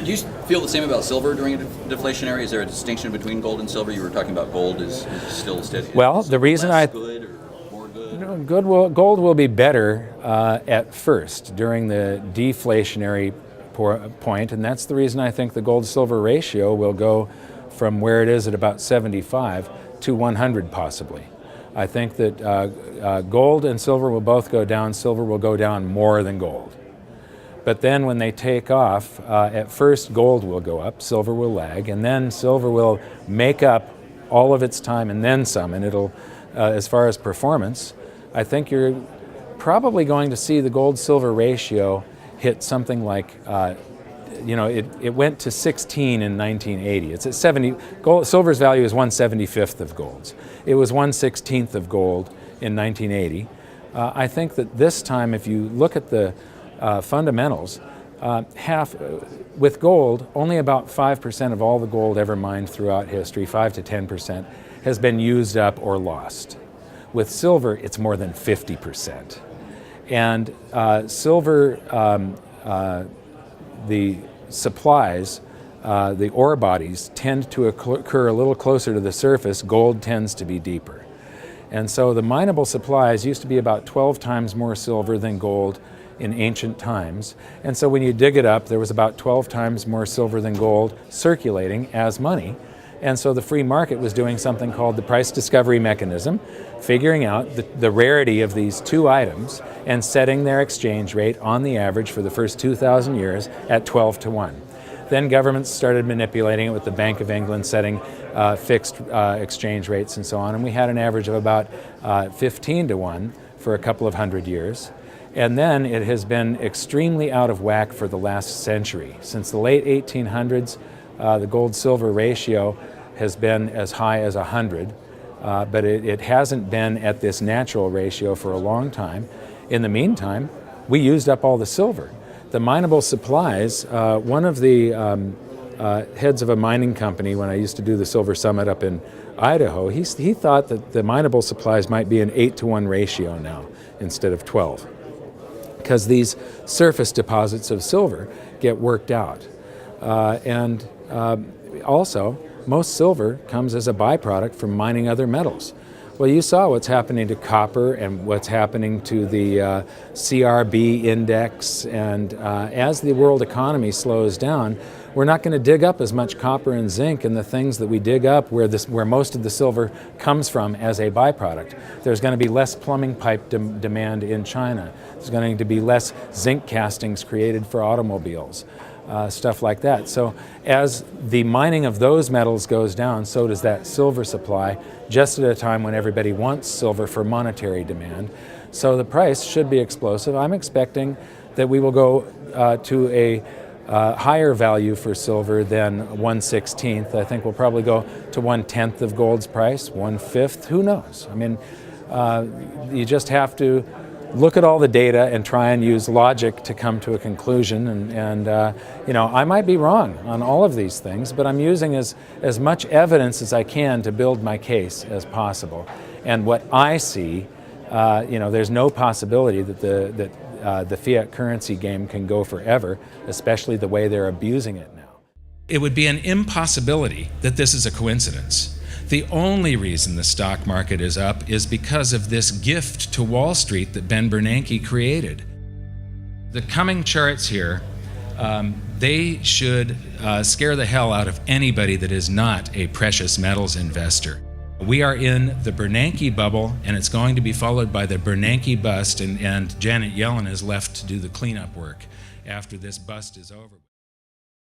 Do you feel the same about silver during a deflationary? Is there a distinction between gold and silver? You were talking about gold is still steady. Well, the reason good or more good? gold will be better at first during the deflationary point, and that's the reason I think the gold-silver ratio will go from where it is at about 75 to 100 possibly. I think that gold and silver will both go down. Silver will go down more than gold. But then when they take off, at first gold will go up, silver will lag, and then silver will make up all of its time and then some. And it'll, as far as performance, I think you're probably going to see the gold-silver ratio hit something like, it went to 16 in 1980. It's at 70. Silver's value is 1/75th of gold's. It was 1/16th of gold in 1980. I think that this time, if you look at the fundamentals, with gold, only about 5% of all the gold ever mined throughout history, 5 to 10%, has been used up or lost. With silver, it's more than 50%. And silver, the supplies, the ore bodies tend to occur a little closer to the surface. Gold tends to be deeper. And so the mineable supplies used to be about 12 times more silver than gold in ancient times. And so when you dig it up, there was about 12 times more silver than gold circulating as money. And so the free market was doing something called the price discovery mechanism, figuring out the rarity of these two items and setting their exchange rate on the average for the first 2,000 years at 12 to 1. Then governments started manipulating it with the Bank of England setting fixed exchange rates and so on. And we had an average of about 15 to 1 for a couple of hundred years. And then it has been extremely out of whack for the last century. Since the late 1800s, the gold-silver ratio has been as high as 100, but it hasn't been at this natural ratio for a long time. In the meantime, we used up all the silver. The mineable supplies, one of the heads of a mining company, when I used to do the Silver Summit up in Idaho, he thought that the mineable supplies might be an 8 to 1 ratio now instead of 12, because these surface deposits of silver get worked out. Also, most silver comes as a byproduct from mining other metals. Well, you saw what's happening to copper and what's happening to the CRB index, and as the world economy slows down, we're not going to dig up as much copper and zinc and the things that we dig up where most of the silver comes from as a byproduct. There's going to be less plumbing pipe demand in China. There's going to be less zinc castings created for automobiles. Stuff like that. So as the mining of those metals goes down, so does that silver supply, just at a time when everybody wants silver for monetary demand. So the price should be explosive. I'm expecting that we will go to a higher value for silver than 1/16th. I think we'll probably go to 1/10th of gold's price, 1/5. Who knows? I mean, you just have to look at all the data and try and use logic to come to a conclusion. And I might be wrong on all of these things, but I'm using as much evidence as I can to build my case as possible. And what I see, there's no possibility that the fiat currency game can go forever, especially the way they're abusing it now. It would be an impossibility that this is a coincidence. The only reason the stock market is up is because of this gift to Wall Street that Ben Bernanke created. The coming charts here, they should scare the hell out of anybody that is not a precious metals investor. We are in the Bernanke bubble, and it's going to be followed by the Bernanke bust, and Janet Yellen is left to do the cleanup work after this bust is over.